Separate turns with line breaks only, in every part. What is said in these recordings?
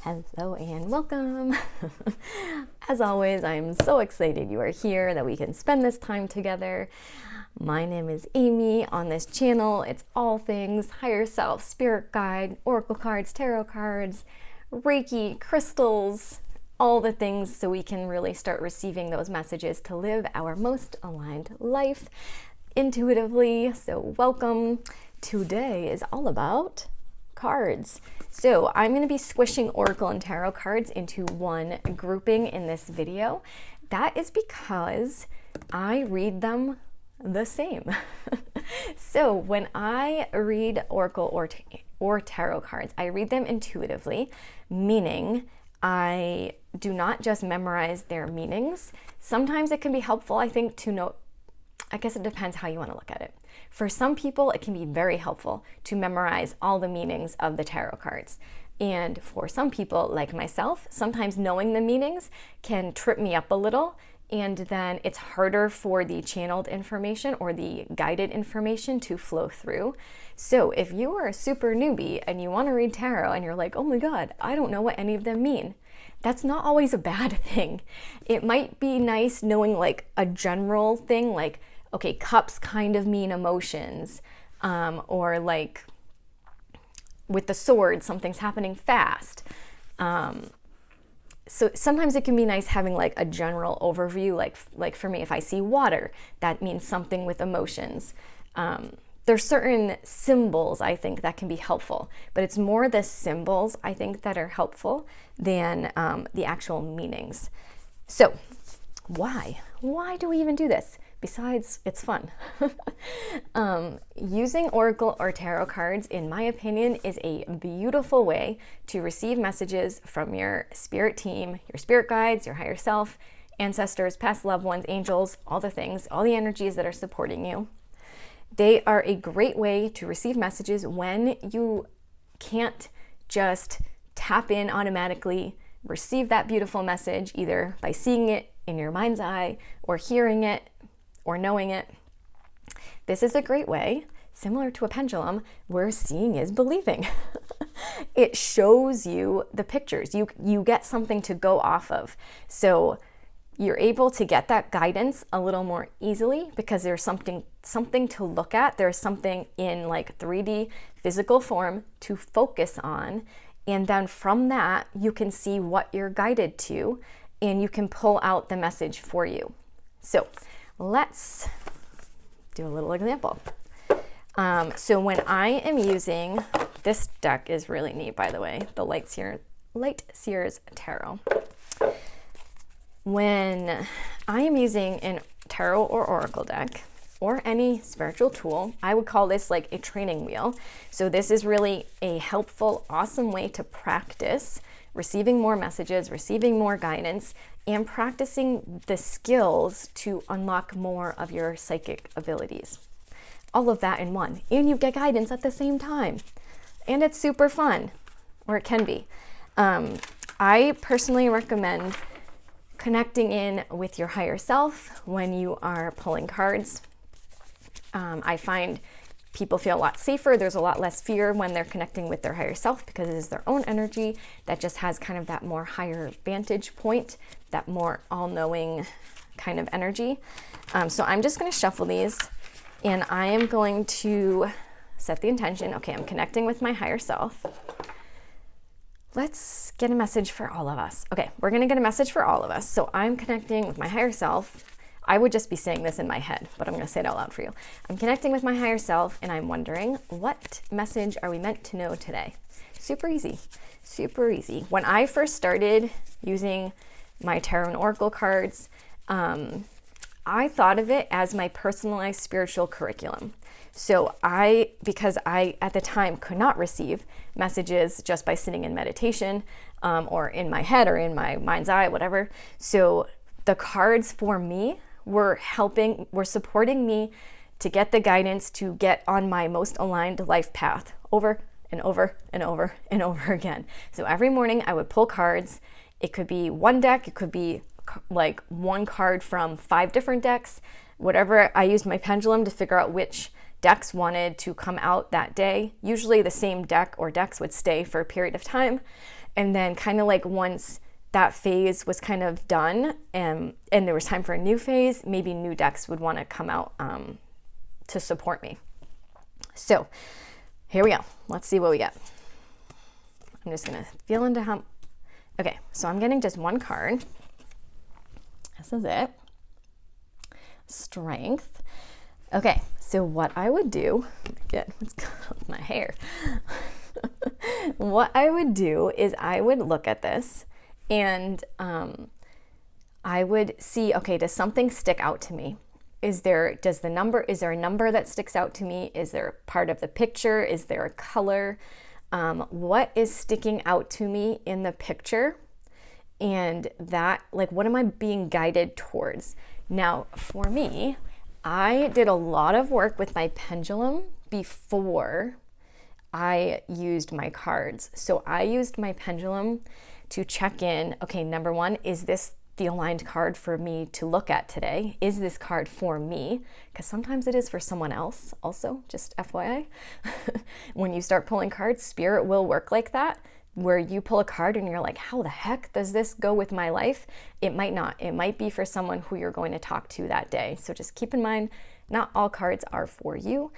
Hello and welcome. As always, I'm so excited you are here, that we can spend this time together. My name is Amy. On this channel, it's all things higher self, spirit guide, oracle cards, tarot cards, Reiki, crystals, all the things so we can really start receiving those messages to live our most aligned life intuitively. So welcome. Today is all about cards. So I'm going to be squishing oracle and tarot cards into one grouping in this video. That is because I read them the same. So when I read oracle or tarot cards, I read them intuitively, meaning I do not just memorize their meanings. Sometimes it can be helpful, I think, to know. I guess it depends how you want to look at it. For some people, it can be very helpful to memorize all the meanings of the tarot cards. And for some people, like myself, sometimes knowing the meanings can trip me up a little, and then it's harder for the channeled information or the guided information to flow through. So if you are a super newbie and you want to read tarot and you're like, oh my God, I don't know what any of them mean, that's not always a bad thing. It might be nice knowing like a general thing, like, okay, cups kind of mean emotions, or like with the sword, something's happening fast. So sometimes it can be nice having like a general overview, like for me, if I see water, that means something with emotions. There's certain symbols, I think, that can be helpful, but it's more the symbols, I think, that are helpful than the actual meanings. So why do we even do this? Besides, it's fun. Using oracle or tarot cards, in my opinion, is a beautiful way to receive messages from your spirit team, your spirit guides, your higher self, ancestors, past loved ones, angels, all the things, all the energies that are supporting you. They are a great way to receive messages when you can't just tap in automatically, receive that beautiful message either by seeing it in your mind's eye or hearing it or knowing it. This is a great way, similar to a pendulum, where seeing is believing. It shows you the pictures. You get something to go off of. So you're able to get that guidance a little more easily because there's something to look at. There's something in like 3D physical form to focus on. And then from that, you can see what you're guided to and you can pull out the message for you. So let's do a little example. So when I am using, this deck is really neat, by the way, the Light Seers Tarot. When I am using an tarot or oracle deck or any spiritual tool, I would call this like a training wheel. So this is really a helpful, awesome way to practice receiving more messages, receiving more guidance, and practicing the skills to unlock more of your psychic abilities. All of that in one. And you get guidance at the same time. And it's super fun, or it can be. I personally recommend connecting in with your higher self when you are pulling cards. I find people feel a lot safer. There's a lot less fear when they're connecting with their higher self because it is their own energy that just has kind of that more higher vantage point, that more all-knowing kind of energy. So I'm just going to shuffle these and I am going to set the intention. Okay, I'm connecting with my higher self. Let's get a message for all of us. Okay, we're going to get a message for all of us. So I'm connecting with my higher self. I would just be saying this in my head, but I'm going to say it out loud for you. I'm connecting with my higher self, and I'm wondering, what message are we meant to know today? Super easy, super easy. When I first started using my tarot and oracle cards, I thought of it as my personalized spiritual curriculum. So because I at the time could not receive messages just by sitting in meditation, or in my head or in my mind's eye, whatever. So the cards for me were supporting me to get the guidance to get on my most aligned life path over and over and over and over again. So every morning I would pull cards. It could be one deck, it could be like one card from 5 different decks, whatever. I used my pendulum to figure out which decks wanted to come out that day. Usually the same deck or decks would stay for a period of time. And then kind of like once that phase was kind of done and there was time for a new phase, maybe new decks would want to come out to support me. So here we go. Let's see what we get. I'm just going to feel into how... Okay, so I'm getting just one card. This is it. Strength. Okay, so what I would do... Again, what's going on with my hair? What I would do is I would look at this and I would see, okay, does something stick out to me? Is there a number that sticks out to me? Is there a part of the picture? Is there a color? What is sticking out to me in the picture? And that, like, what am I being guided towards? Now, for me, I did a lot of work with my pendulum before I used my cards. So I used my pendulum to check in, okay, number one, is this the aligned card for me to look at today? Is this card for me? Because sometimes it is for someone else also, just FYI. When you start pulling cards, spirit will work like that, where you pull a card and you're like, how the heck does this go with my life? It might not. It might be for someone who you're going to talk to that day. So just keep in mind, not all cards are for you.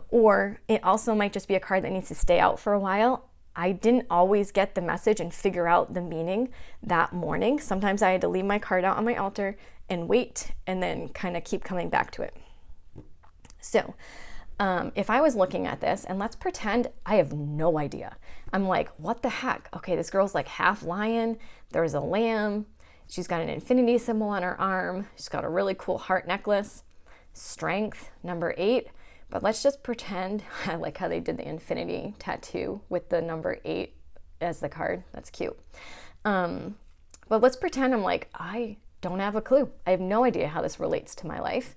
Or it also might just be a card that needs to stay out for a while. I didn't always get the message and figure out the meaning that morning. Sometimes I had to leave my card out on my altar and wait and then kind of keep coming back to it. So if I was looking at this, and let's pretend I have no idea. I'm like, what the heck? Okay, this girl's like half lion. There's a lamb. She's got an infinity symbol on her arm. She's got a really cool heart necklace. Strength, number 8. But let's just pretend, I like how they did the infinity tattoo with the number 8 as the card. That's cute. But let's pretend I'm like, I don't have a clue. I have no idea how this relates to my life.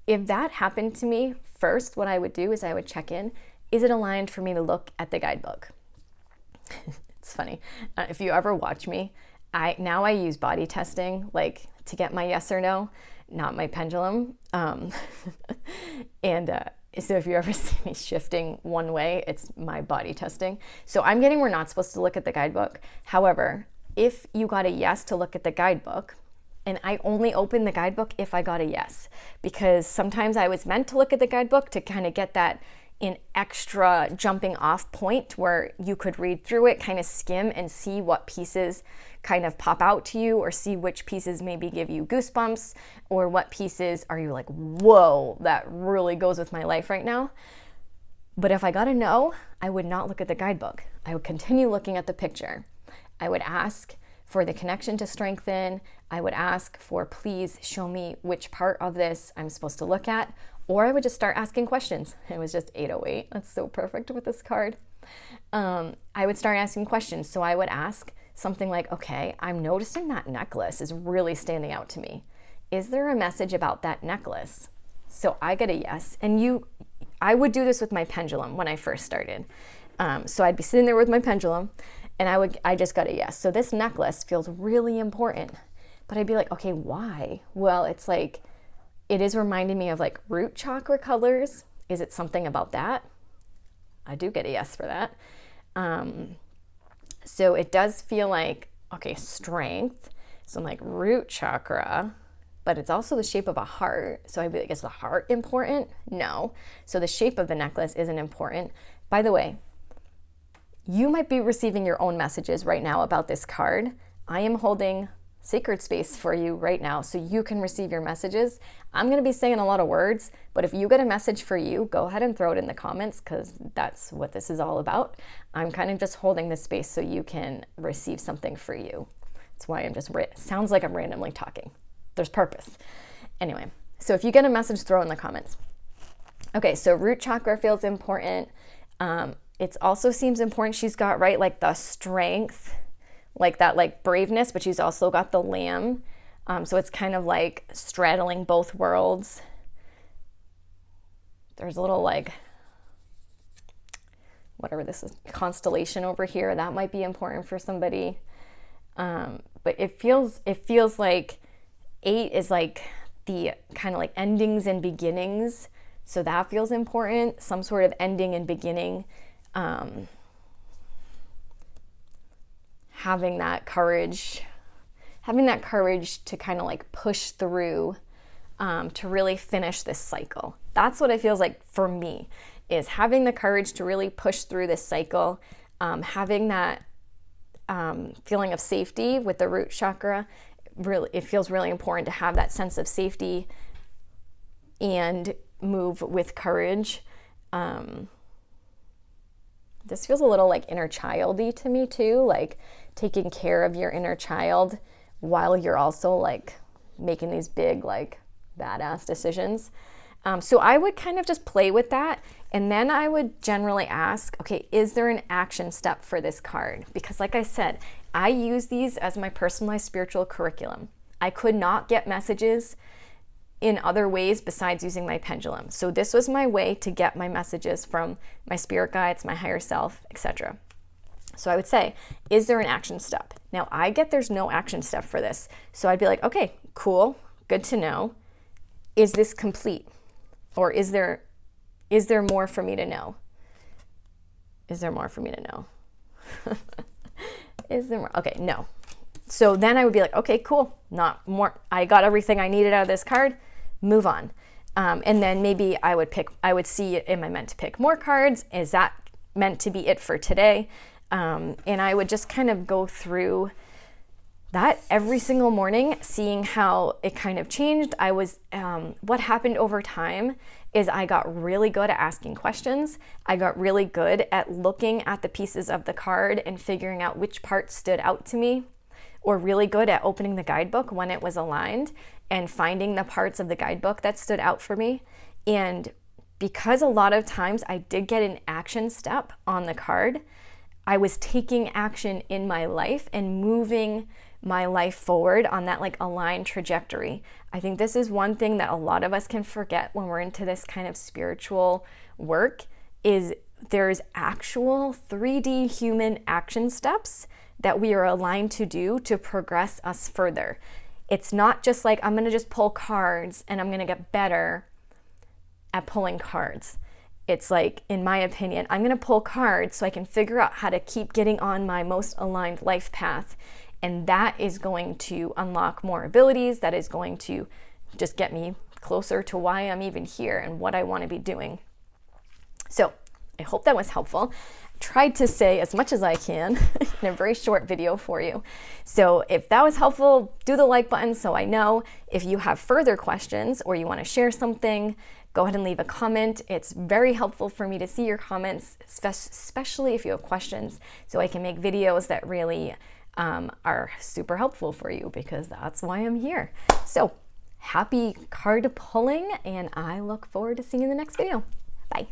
If that happened to me, first what I would do is I would check in. Is it aligned for me to look at the guidebook? It's funny. If you ever watch me, I use body testing, like to get my yes or no, not my pendulum. So if you ever see me shifting one way, it's my body testing. So I'm getting we're not supposed to look at the guidebook. However, if you got a yes to look at the guidebook, and I only open the guidebook if I got a yes, because sometimes I was meant to look at the guidebook to kind of get that an extra jumping off point where you could read through it, kind of skim and see what pieces kind of pop out to you, or see which pieces maybe give you goosebumps, or what pieces are you like, whoa, that really goes with my life right now. But if I got a no, I would not look at the guidebook. I would continue looking at the picture. I would ask for the connection to strengthen. I would ask for, please show me which part of this I'm supposed to look at. Or I would just start asking questions. It was just 808. That's so perfect with this card. I would start asking questions. So I would ask something like, okay, I'm noticing that necklace is really standing out to me. Is there a message about that necklace? So I get a yes. And I would do this with my pendulum when I first started. So I'd be sitting there with my pendulum and I just got a yes. So this necklace feels really important. But I'd be like, okay, why? Well, it's like, it is reminding me of like root chakra colors. Is it something about that? I do get a yes for that. So it does feel like, okay, strength. So I'm like root chakra, but it's also the shape of a heart. So I'd be like, is the heart important? No. So the shape of the necklace isn't important. By the way, you might be receiving your own messages right now about this card. I am holding sacred space for you right now so you can receive your messages. I'm going to be saying a lot of words, but if you get a message for you, go ahead and throw it in the comments, because that's what this is all about. I'm kind of just holding this space so you can receive something for you. That's why sounds like I'm randomly talking. There's purpose. Anyway, so if you get a message, throw it in the comments. Okay, so root chakra feels important. It also seems important. She's got, right, like the strength, like that, like braveness, but she's also got the lamb. So it's kind of like straddling both worlds. There's a little like, whatever this is, constellation over here. That might be important for somebody. But it feels like 8 is like the kind of like endings and beginnings. So that feels important. Some sort of ending and beginning. having that courage to kind of like push through to really finish this cycle. That's what it feels like for me, is having the courage to really push through this cycle, having that feeling of safety with the root chakra. Really, it feels really important to have that sense of safety and move with courage. This feels a little like inner childy to me too, like taking care of your inner child while you're also like making these big like badass decisions. So I would kind of just play with that, and then I would generally ask, okay, is there an action step for this card? Because like I said, I use these as my personalized spiritual curriculum. I could not get messages in other ways besides using my pendulum. So this was my way to get my messages from my spirit guides, my higher self, etc. So I would say, is there an action step? Now I get there's no action step for this. So I'd be like, okay, cool, good to know. Is this complete? Or is there more for me to know? Is there more for me to know? Is there more? Okay, no. So then I would be like, okay, cool, not more. I got everything I needed out of this card, move on. And then maybe I would see, am I meant to pick more cards? Is that meant to be it for today? And I would just kind of go through that every single morning, seeing how it kind of changed. What happened over time is I got really good at asking questions. I got really good at looking at the pieces of the card and figuring out which parts stood out to me, or really good at opening the guidebook when it was aligned and finding the parts of the guidebook that stood out for me. And because a lot of times I did get an action step on the card, I was taking action in my life and moving my life forward on that like aligned trajectory. I think this is one thing that a lot of us can forget when we're into this kind of spiritual work, is there's actual 3D human action steps that we are aligned to do to progress us further. It's not just like, I'm gonna just pull cards and I'm gonna get better at pulling cards. It's like, in my opinion, I'm gonna pull cards so I can figure out how to keep getting on my most aligned life path. And that is going to unlock more abilities. That is going to just get me closer to why I'm even here and what I want to be doing. So I hope that was helpful. Tried to say as much as I can in a very short video for you. So if that was helpful, do the like button so I know. If you have further questions or you want to share something, go ahead and leave a comment. It's very helpful for me to see your comments, especially if you have questions, so I can make videos that really are super helpful for you, because that's why I'm here. So happy card pulling, and I look forward to seeing you in the next video. Bye.